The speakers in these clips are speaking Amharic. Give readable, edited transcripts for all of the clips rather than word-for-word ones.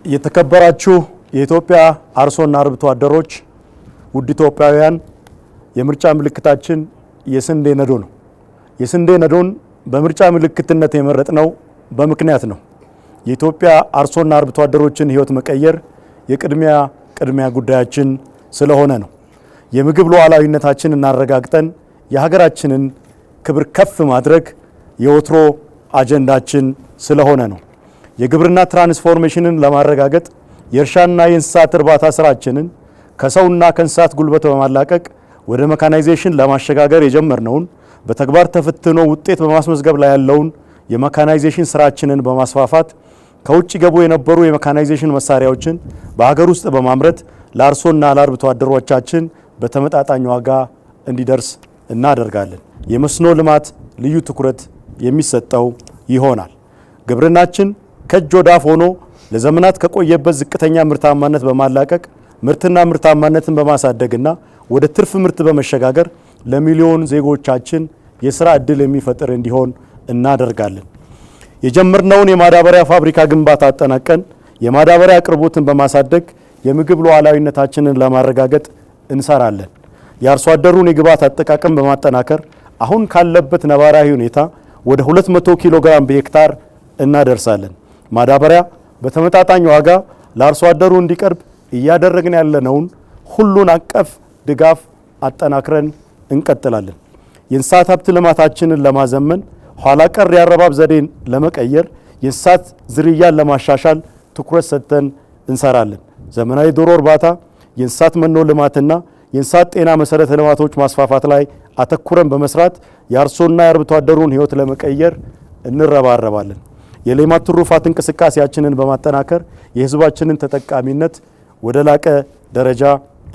የተከበራችሁ የኢትዮጵያ አርሶና አርብቶ አደሮች ውድ ኢትዮጵያውያን የምርጫ ምልክታችን የስንዴ ነዶ ነው። የስንዴ ነዶን በምርጫ ምልክትነት የመረጥነው በምክንያት ነው። የኢትዮጵያ አርሶና አርብቶ አደሮችን ህይወት መቀየር የቅድሚያ ጉዳያችን ስለሆነ ነው። የምግብ ሉዓላዊነታችንን እናረጋግጠን የሀገራችንን ክብር ከፍ ማድረግ የወትሮ አጀንዳችን ስለሆነ ነው። የግብርና ትራንስፎርሜሽንን ለማረጋገጥ የእርሻና የእንስሳት እርባታ ስራችንን ከሰውና ከእንስሳት ጉልበት በማላቀቅ ወደ መካናይዜሽን ለማሸጋገር የጀመርነውን በተግባር ተፈትኖ ውጤት በማስመዝገብ ላይ ያለውን የመካናይዜሽን ስራችንን በማስፋፋት ከውጭ ገቡ የነበሩ የመካናይዜሽን መሳሪያዎችን በሀገር ውስጥ በማምረት ለአርሶና ለአርብቶ አደሮቻችን በተመጣጣኝ ዋጋ እንዲደርስ እናደርጋለን። የመስኖ ልማት ልዩ ትኩረት የሚሰጠው ይሆናል። ግብርናችን ከእጅ ወደ አፍ ሆኖ ለዘመናት ከቆየበት ዝቅተኛ ምርታማነት በማላቀቅ ምርትና ምርታማነትን በማሳደግና ወደ ትርፍ ምርት በመሸጋገር ለሚሊዮን ዜጎቻችን የሥራ ዕድል የሚፈጥር እንዲሆን እናደርጋለን። የጀመርነውን የማዳበሪያ ፋብሪካ ግንባታ አጠናቀን የማዳበሪያ አቅርቦትን በማሳደግ የምግብ ሉዓላዊነታችንን ለማረጋገጥ እንሰራለን። የአርሶ አደሩን የግብዓት አጠቃቀም በማጠናከር አሁን ካለበት ነባራዊ ሁኔታ ወደ 200 ኪሎ ግራም በሄክታር እናደርሳለን። ማዳበሪያ በተመጣጣኝ ዋጋ ለአርሶ አደሩ እንዲቀርብ እያደረግን ያለነውን ሁሉን አቀፍ ድጋፍ አጠናክረን እንቀጥላለን። የእንስሳት ሀብት ልማታችንን ለማዘመን ኋላ ቀር የአረባብ ዘዴን ለመቀየር የእንስሳት ዝርያን ለማሻሻል ትኩረት ሰጥተን እንሰራለን። ዘመናዊ ዶሮ እርባታ፣ የእንስሳት መኖ ልማትና የእንስሳት ጤና መሰረተ ልማቶች ማስፋፋት ላይ አተኩረን በመስራት የአርሶና የአርብቶ አደሩን ህይወት ለመቀየር እንረባረባለን። የሌማት ትሩፋት እንቅስቃሴያችንን በማጠናከር የህዝባችንን ተጠቃሚነት ወደ ላቀ ደረጃ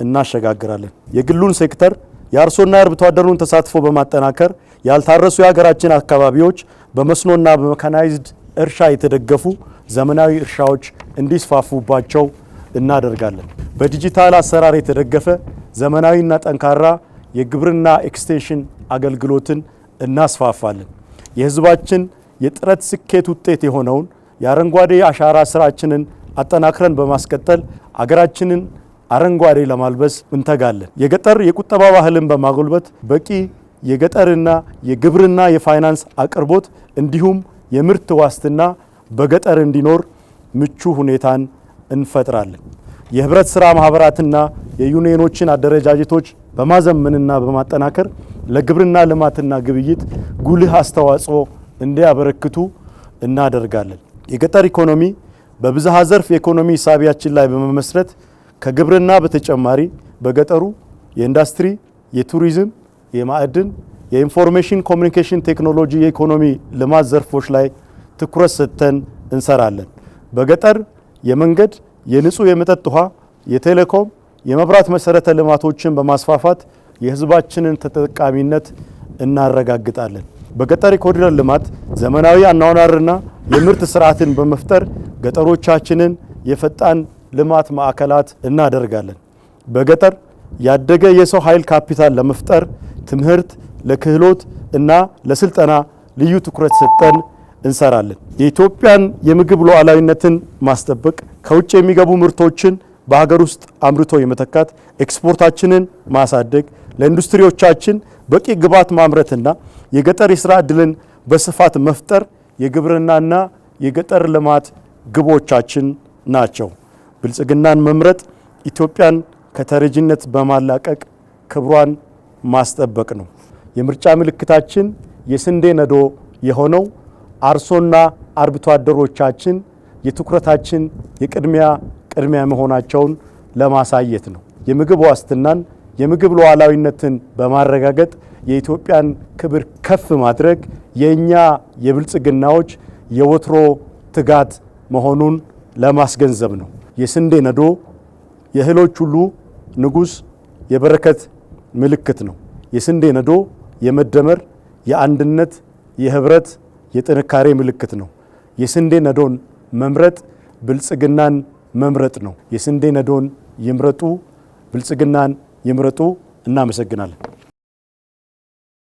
እናሸጋግራለን። የግሉን ሴክተር የአርሶና የአርብቶ አደሩን ተሳትፎ በማጠናከር ያልታረሱ የሀገራችን አካባቢዎች በመስኖና በመካናይዝድ እርሻ የተደገፉ ዘመናዊ እርሻዎች እንዲስፋፉባቸው እናደርጋለን። በዲጂታል አሰራር የተደገፈ ዘመናዊና ጠንካራ የግብርና ኤክስቴንሽን አገልግሎትን እናስፋፋለን። የህዝባችን የጥረት ስኬት ውጤት የሆነውን የአረንጓዴ አሻራ ስራችንን አጠናክረን በማስቀጠል አገራችንን አረንጓዴ ለማልበስ እንተጋለን። የገጠር የቁጠባ ባህልን በማጎልበት በቂ የገጠርና የግብርና የፋይናንስ አቅርቦት እንዲሁም የምርት ዋስትና በገጠር እንዲኖር ምቹ ሁኔታን እንፈጥራለን። የህብረት ስራ ማህበራትና የዩኒየኖችን አደረጃጀቶች በማዘመንና በማጠናከር ለግብርና ልማትና ግብይት ጉልህ አስተዋጽኦ እንዲያበረክቱ እናደርጋለን። የገጠር ኢኮኖሚ በብዝሃ ዘርፍ የኢኮኖሚ ሳቢያችን ላይ በመመስረት ከግብርና በተጨማሪ በገጠሩ የኢንዱስትሪ፣ የቱሪዝም፣ የማዕድን፣ የኢንፎርሜሽን ኮሚኒኬሽን ቴክኖሎጂ የኢኮኖሚ ልማት ዘርፎች ላይ ትኩረት ሰጥተን እንሰራለን። በገጠር የመንገድ፣ የንጹህ የመጠጥ ውሃ፣ የቴሌኮም፣ የመብራት መሰረተ ልማቶችን በማስፋፋት የህዝባችንን ተጠቃሚነት እናረጋግጣለን። በገጠር የኮሪደር ልማት ዘመናዊ አኗኗርና የምርት ስርዓትን በመፍጠር ገጠሮቻችንን የፈጣን ልማት ማዕከላት እናደርጋለን። በገጠር ያደገ የሰው ኃይል ካፒታል ለመፍጠር ትምህርት፣ ለክህሎት እና ለስልጠና ልዩ ትኩረት ሰጥተን እንሰራለን። የኢትዮጵያን የምግብ ሉዓላዊነትን ማስጠበቅ፣ ከውጭ የሚገቡ ምርቶችን በሀገር ውስጥ አምርቶ የመተካት፣ ኤክስፖርታችንን ማሳደግ፣ ለኢንዱስትሪዎቻችን በቂ ግብዓት ማምረትና የገጠር የስራ ዕድልን በስፋት መፍጠር የግብርናና የገጠር ልማት ግቦቻችን ናቸው። ብልጽግናን መምረጥ ኢትዮጵያን ከተረጂነት በማላቀቅ ክብሯን ማስጠበቅ ነው። የምርጫ ምልክታችን የስንዴ ነዶ የሆነው አርሶና አርብቶ አደሮቻችን የትኩረታችን የቅድሚያ መሆናቸውን ለማሳየት ነው። የምግብ ዋስትናን የምግብ ሉዓላዊነትን በማረጋገጥ የኢትዮጵያን ክብር ከፍ ማድረግ የኛ የብልጽግናዎች የወትሮ ትጋት መሆኑን ለማስገንዘብ ነው። የስንዴ ነዶ የእህሎች ሁሉ ንጉስ የበረከት ምልክት ነው። የስንዴ ነዶ የመደመር፣ የአንድነት፣ የህብረት፣ የጥንካሬ ምልክት ነው። የስንዴ ነዶን መምረጥ ብልጽግናን መምረጥ ነው። የስንዴ ነዶን ይምረጡ፣ ብልጽግናን ይምረጡ። እናመሰግናለን።